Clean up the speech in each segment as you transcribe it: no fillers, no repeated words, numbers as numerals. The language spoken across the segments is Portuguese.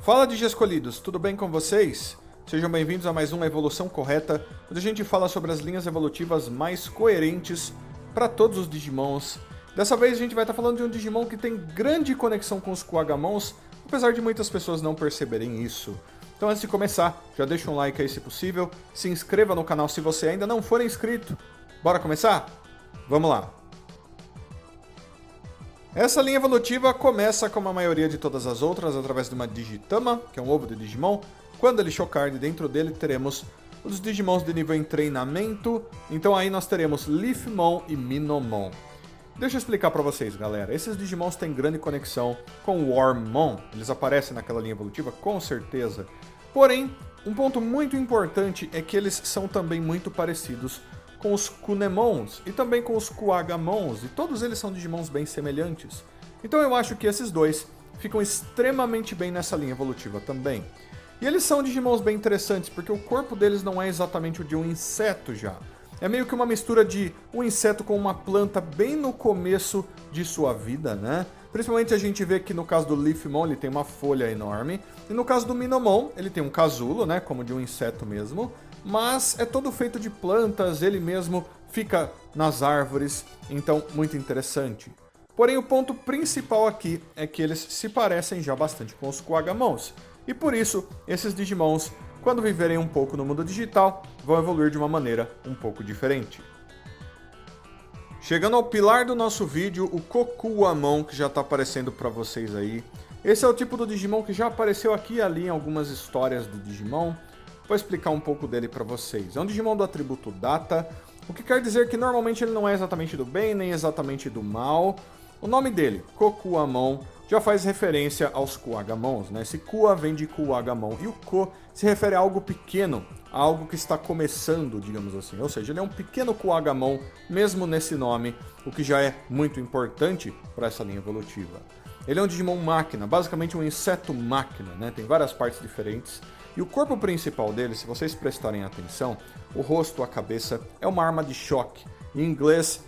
Fala Digiescolhidos, tudo bem com vocês? Sejam bem-vindos a mais uma Evolução Correta, onde a gente fala sobre as linhas evolutivas mais coerentes para todos os Digimons. Dessa vez a gente vai estar falando de um Digimon que tem grande conexão com os Kuwagamons, apesar de muitas pessoas não perceberem isso. Então antes de começar, já deixa um like aí se possível, se inscreva no canal se você ainda não for inscrito. Bora começar? Vamos lá! Essa linha evolutiva começa como a maioria de todas as outras, através de uma Digitama, que é um ovo de Digimon. Quando ele chocar, dentro dele teremos os Digimons de nível em treinamento. Então aí nós teremos Leafmon e Minomon. Deixa eu explicar pra vocês, galera. Esses Digimons têm grande conexão com o Wormmon. Eles aparecem naquela linha evolutiva, com certeza. Porém, um ponto muito importante é que eles são também muito parecidos com os Kunemons e também com os Kuwagamons, e todos eles são Digimons bem semelhantes. Então eu acho que esses dois ficam extremamente bem nessa linha evolutiva também. E eles são Digimons bem interessantes, porque o corpo deles não é exatamente o de um inseto já. É meio que uma mistura de um inseto com uma planta bem no começo de sua vida, né? Principalmente a gente vê que no caso do Leafmon ele tem uma folha enorme, e no caso do Minomon ele tem um casulo, né, como de um inseto mesmo, mas é todo feito de plantas, ele mesmo fica nas árvores, então muito interessante. Porém o ponto principal aqui é que eles se parecem já bastante com os Kuwagamons, e por isso esses Digimons, quando viverem um pouco no mundo digital, vão evoluir de uma maneira um pouco diferente. Chegando ao pilar do nosso vídeo, o Kokuamon, que já está aparecendo para vocês aí. Esse é o tipo do Digimon que já apareceu aqui e ali em algumas histórias do Digimon. Vou explicar um pouco dele para vocês. É um Digimon do atributo Data, o que quer dizer que normalmente ele não é exatamente do bem, nem exatamente do mal. O nome dele, Kokuamon, já faz referência aos Kuwagamons, né? Esse Kuwa vem de Kuwagamon, e o Ko se refere a algo pequeno, a algo que está começando, digamos assim. Ou seja, ele é um pequeno Kuwagamon, mesmo nesse nome, o que já é muito importante para essa linha evolutiva. Ele é um Digimon máquina, basicamente um inseto máquina, né? Tem várias partes diferentes. E o corpo principal dele, se vocês prestarem atenção, o rosto, a cabeça, é uma arma de choque. Em inglês,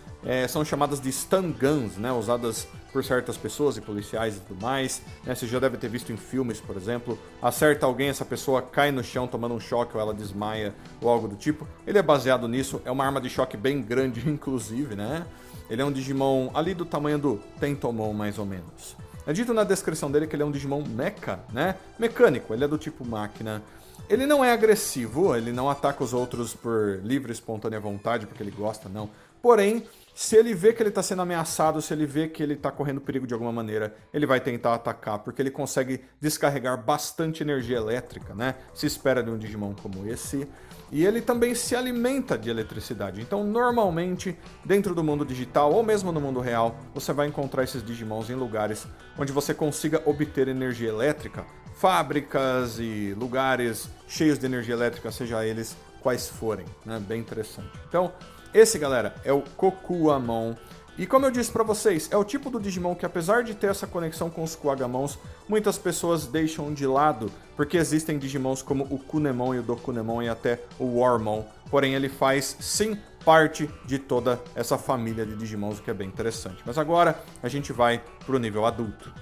são chamadas de stun guns, né? Usadas por certas pessoas e policiais e tudo mais. Né? Você já deve ter visto em filmes, por exemplo. Acerta alguém, essa pessoa cai no chão tomando um choque ou ela desmaia ou algo do tipo. Ele é baseado nisso, é uma arma de choque bem grande, inclusive, né? Ele é um Digimon ali do tamanho do Tentomon, mais ou menos. É dito na descrição dele que ele é um Digimon mecha, né? Mecânico, ele é do tipo máquina. Ele não é agressivo, ele não ataca os outros por livre e espontânea vontade, porque ele gosta, não. Porém, se ele vê que ele está sendo ameaçado, se ele vê que ele está correndo perigo de alguma maneira, ele vai tentar atacar, porque ele consegue descarregar bastante energia elétrica, né? Se espera de um Digimon como esse. E ele também se alimenta de eletricidade. Então, normalmente, dentro do mundo digital ou mesmo no mundo real, você vai encontrar esses Digimons em lugares onde você consiga obter energia elétrica. Fábricas e lugares cheios de energia elétrica, seja eles quais forem, né? Bem interessante. Então, esse, galera, é o Kokuamon. E como eu disse pra vocês, é o tipo do Digimon que, apesar de ter essa conexão com os Kuwagamons, muitas pessoas deixam de lado, porque existem Digimons como o Kunemon e o Dokunemon e até o Wormmon. Porém, ele faz, sim, parte de toda essa família de Digimons, o que é bem interessante. Mas agora, a gente vai pro nível adulto.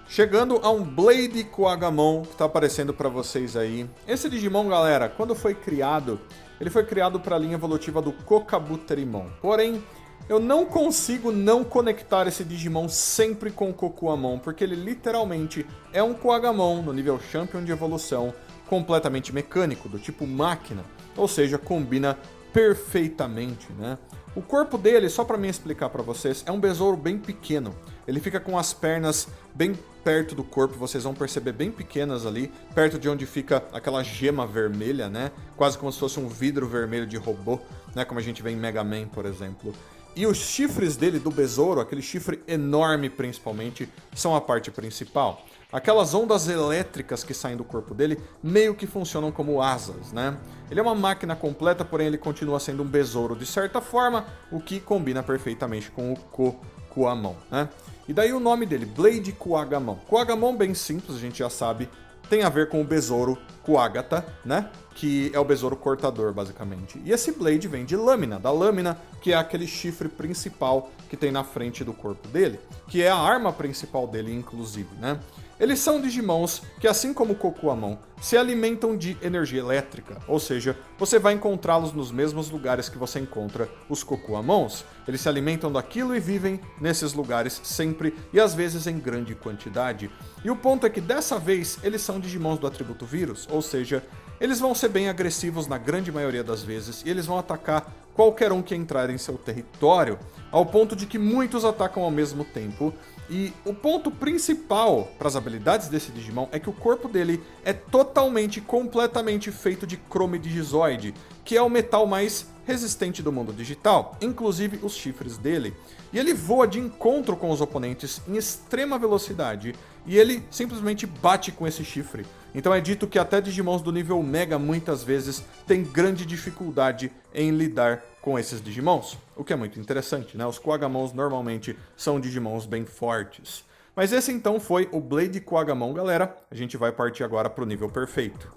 Chegando a um Blade Kuwagamon, que está aparecendo para vocês aí. Esse Digimon, galera, quando foi criado, ele foi criado para a linha evolutiva do Kokabuterimon. Porém, eu não consigo não conectar esse Digimon sempre com o Kokuamon, porque ele literalmente é um Kuwagamon no nível Champion de evolução, completamente mecânico, do tipo máquina. Ou seja, combina perfeitamente, né? O corpo dele, só para me explicar para vocês, é um besouro bem pequeno. Ele fica com as pernas bem perto do corpo, vocês vão perceber bem pequenas ali, perto de onde fica aquela gema vermelha, né? Quase como se fosse um vidro vermelho de robô, né? Como a gente vê em Mega Man, por exemplo. E os chifres dele, do besouro, aquele chifre enorme principalmente, são a parte principal. Aquelas ondas elétricas que saem do corpo dele meio que funcionam como asas, né? Ele é uma máquina completa, porém ele continua sendo um besouro de certa forma, o que combina perfeitamente com o Kokuamon, né? E daí o nome dele, Blade Kuwagamon. Kuwagamon, bem simples, a gente já sabe, tem a ver com o besouro Kuagata, né? Que é o besouro cortador, basicamente. E esse Blade vem de Lâmina, da Lâmina, que é aquele chifre principal que tem na frente do corpo dele, que é a arma principal dele, inclusive, né? Eles são Digimons que, assim como o Kokuamon, se alimentam de energia elétrica, ou seja, você vai encontrá-los nos mesmos lugares que você encontra os Kokuamons. Eles se alimentam daquilo e vivem nesses lugares sempre e às vezes em grande quantidade. E o ponto é que dessa vez eles são Digimons do atributo Vírus, ou seja, eles vão ser bem agressivos na grande maioria das vezes e eles vão atacar qualquer um que entrar em seu território, ao ponto de que muitos atacam ao mesmo tempo. E o ponto principal para as habilidades desse Digimon é que o corpo dele é totalmente, completamente feito de Chrome Digizoid, que é o metal mais resistente do mundo digital, inclusive os chifres dele. E ele voa de encontro com os oponentes em extrema velocidade, e ele simplesmente bate com esse chifre. Então é dito que até Digimons do nível Mega muitas vezes têm grande dificuldade em lidar com esses Digimons, o que é muito interessante, né? Os Kuagamons normalmente são Digimons bem fortes. Mas esse então foi o Blade Kuagamon, galera. A gente vai partir agora para o nível perfeito.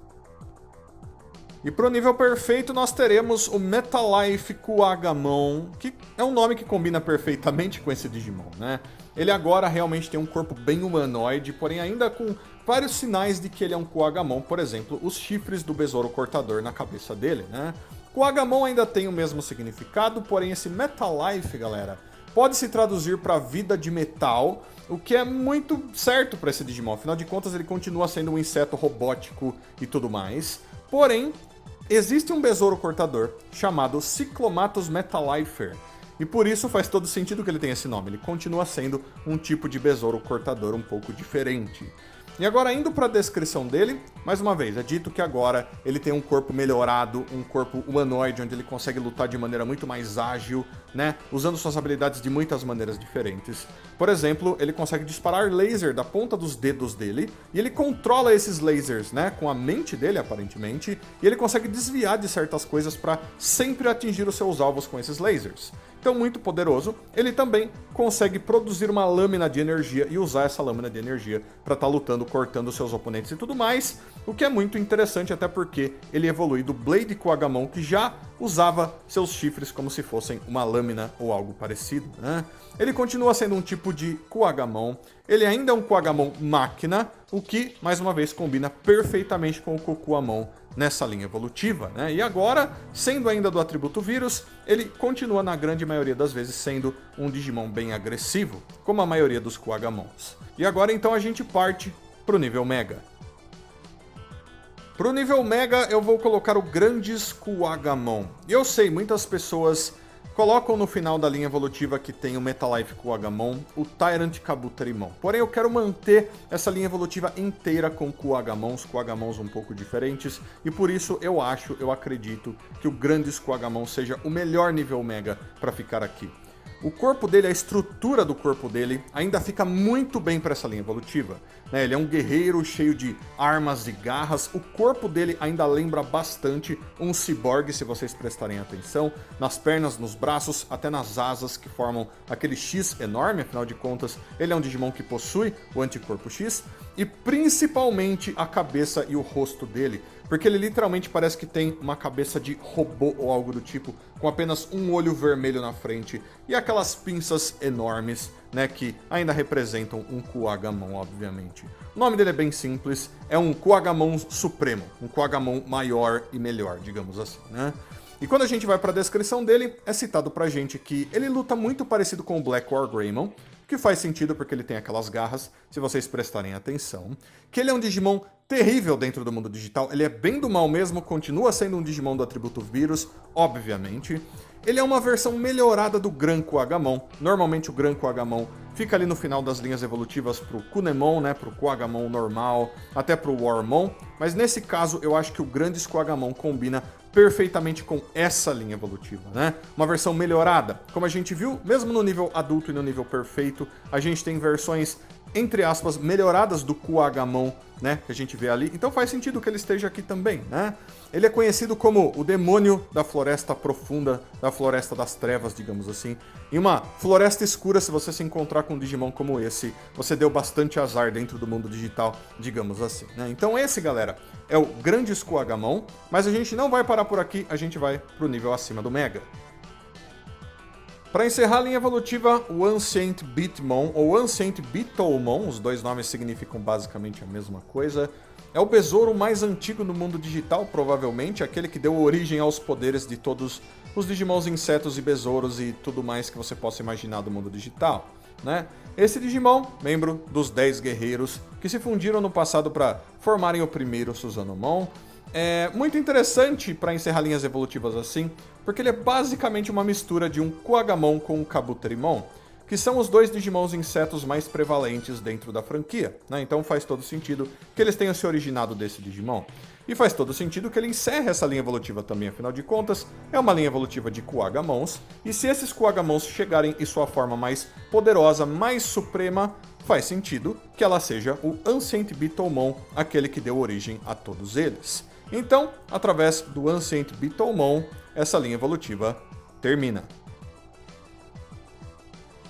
E pro nível perfeito nós teremos o Metalife Kuagamon, que é um nome que combina perfeitamente com esse Digimon, né? Ele agora realmente tem um corpo bem humanoide, porém ainda com vários sinais de que ele é um Kuagamon, por exemplo, os chifres do besouro cortador na cabeça dele, né? Kuagamon ainda tem o mesmo significado, porém esse Metalife, galera, pode se traduzir para vida de metal, o que é muito certo para esse Digimon, afinal de contas ele continua sendo um inseto robótico e tudo mais. Porém, existe um besouro cortador chamado Cyclomatus Metalifer, e por isso faz todo sentido que ele tenha esse nome, ele continua sendo um tipo de besouro cortador um pouco diferente. E agora, indo para a descrição dele, mais uma vez, é dito que agora ele tem um corpo melhorado, um corpo humanoide, onde ele consegue lutar de maneira muito mais ágil, né? Usando suas habilidades de muitas maneiras diferentes. Por exemplo, ele consegue disparar laser da ponta dos dedos dele, e ele controla esses lasers, né? Com a mente dele, aparentemente, e ele consegue desviar de certas coisas para sempre atingir os seus alvos com esses lasers. Então, muito poderoso, ele também consegue produzir uma lâmina de energia e usar essa lâmina de energia para estar lutando, cortando seus oponentes e tudo mais, o que é muito interessante até porque ele evolui do Blade Kuagamon, que já usava seus chifres como se fossem uma lâmina ou algo parecido, né? Ele continua sendo um tipo de Kuagamon, ele ainda é um Kuagamon máquina, o que, mais uma vez, combina perfeitamente com o Kokuamon nessa linha evolutiva, né? E agora, sendo ainda do atributo Vírus, ele continua na grande maioria das vezes sendo um Digimon bem agressivo, como a maioria dos Kuagamons. E agora então a gente parte pro nível Mega. Pro nível Mega eu vou colocar o Grandes Kuagamon. E eu sei, muitas pessoas colocam no final da linha evolutiva que tem o Metalife Kuagamon, o Tyrant Kabuterimon. Porém, eu quero manter essa linha evolutiva inteira com Kuagamons um pouco diferentes, e por isso eu acredito que o Grandes Kuagamon seja o melhor nível Mega para ficar aqui. O corpo dele, a estrutura do corpo dele, ainda fica muito bem para essa linha evolutiva, né? Ele é um guerreiro cheio de armas e garras. O corpo dele ainda lembra bastante um ciborgue, se vocês prestarem atenção. Nas pernas, nos braços, até nas asas que formam aquele X enorme. Afinal de contas, ele é um Digimon que possui o anticorpo X. E principalmente a cabeça e o rosto dele, porque ele literalmente parece que tem uma cabeça de robô ou algo do tipo, com apenas um olho vermelho na frente e aquelas pinças enormes, né, que ainda representam um Kuagamon, obviamente. O nome dele é bem simples, é um Kuagamon supremo, um Kuagamon maior e melhor, digamos assim, né? E quando a gente vai para a descrição dele, é citado pra gente que ele luta muito parecido com o Black Wargreymon, que faz sentido porque ele tem aquelas garras, se vocês prestarem atenção. Que ele é um Digimon terrível dentro do mundo digital, ele é bem do mal mesmo, continua sendo um Digimon do atributo Vírus, obviamente. Ele é uma versão melhorada do Gran Kuagamon. Normalmente o Gran Kuagamon fica ali no final das linhas evolutivas pro Kunemon, né, pro Kuagamon normal, até pro Warmon, mas nesse caso eu acho que o Grandes Kuagamon combina perfeitamente com essa linha evolutiva, né? Uma versão melhorada. Como a gente viu, mesmo no nível adulto e no nível perfeito, a gente tem versões, entre aspas, melhoradas do Kuwagamon, né? Que a gente vê ali. Então faz sentido que ele esteja aqui também, né? Ele é conhecido como o demônio da floresta profunda, da floresta das trevas, digamos assim. Em uma floresta escura, se você se encontrar com um Digimon como esse, você deu bastante azar dentro do mundo digital, digamos assim, né? Então esse, galera, é o Grande Kuwagamon, mas a gente não vai parar por aqui, a gente vai pro nível acima do Mega. Para encerrar a linha evolutiva, o Ancient Beatmon, ou Ancient Beetlemon, os dois nomes significam basicamente a mesma coisa, é o besouro mais antigo no mundo digital, provavelmente, aquele que deu origem aos poderes de todos os Digimons, insetos e besouros e tudo mais que você possa imaginar do mundo digital, né? Esse Digimon, membro dos 10 guerreiros que se fundiram no passado para formarem o primeiro Susanomon, é muito interessante para encerrar linhas evolutivas assim, porque ele é basicamente uma mistura de um Kuwagamon com um Kabuterimon, que são os dois Digimons insetos mais prevalentes dentro da franquia, né? Então faz todo sentido que eles tenham se originado desse Digimon. E faz todo sentido que ele encerre essa linha evolutiva também, afinal de contas, é uma linha evolutiva de Kuwagamons, e se esses Kuwagamons chegarem em sua forma mais poderosa, mais suprema, faz sentido que ela seja o Ancient Beetlemon, aquele que deu origem a todos eles. Então, através do Ancient Beetlemon, essa linha evolutiva termina.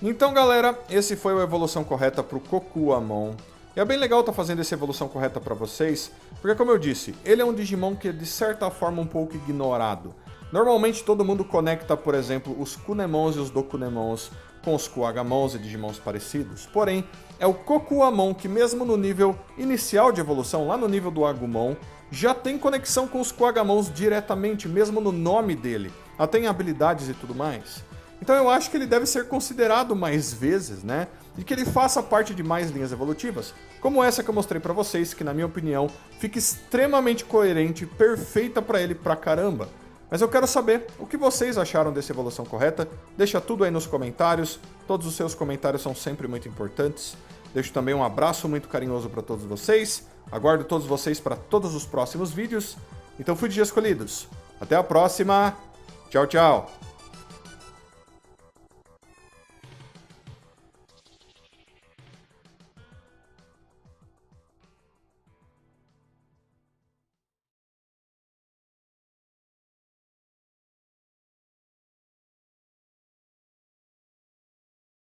Então, galera, esse foi a evolução correta para o Kokuamon. E é bem legal estar fazendo essa evolução correta para vocês, porque como eu disse, ele é um Digimon que é de certa forma um pouco ignorado. Normalmente todo mundo conecta, por exemplo, os Kunemons e os Dokunemons com os Kuwagamons e Digimons parecidos. Porém, é o Kokuamon que mesmo no nível inicial de evolução, lá no nível do Agumon, já tem conexão com os Kuwagamons diretamente, mesmo no nome dele. Até em habilidades e tudo mais. Então eu acho que ele deve ser considerado mais vezes, né? E que ele faça parte de mais linhas evolutivas, como essa que eu mostrei pra vocês, que na minha opinião fica extremamente coerente, perfeita pra ele pra caramba. Mas eu quero saber o que vocês acharam dessa evolução correta. Deixa tudo aí nos comentários, todos os seus comentários são sempre muito importantes. Deixo também um abraço muito carinhoso pra todos vocês. Aguardo todos vocês para todos os próximos vídeos. Então fui de Escolhidos. Até a próxima. Tchau, tchau.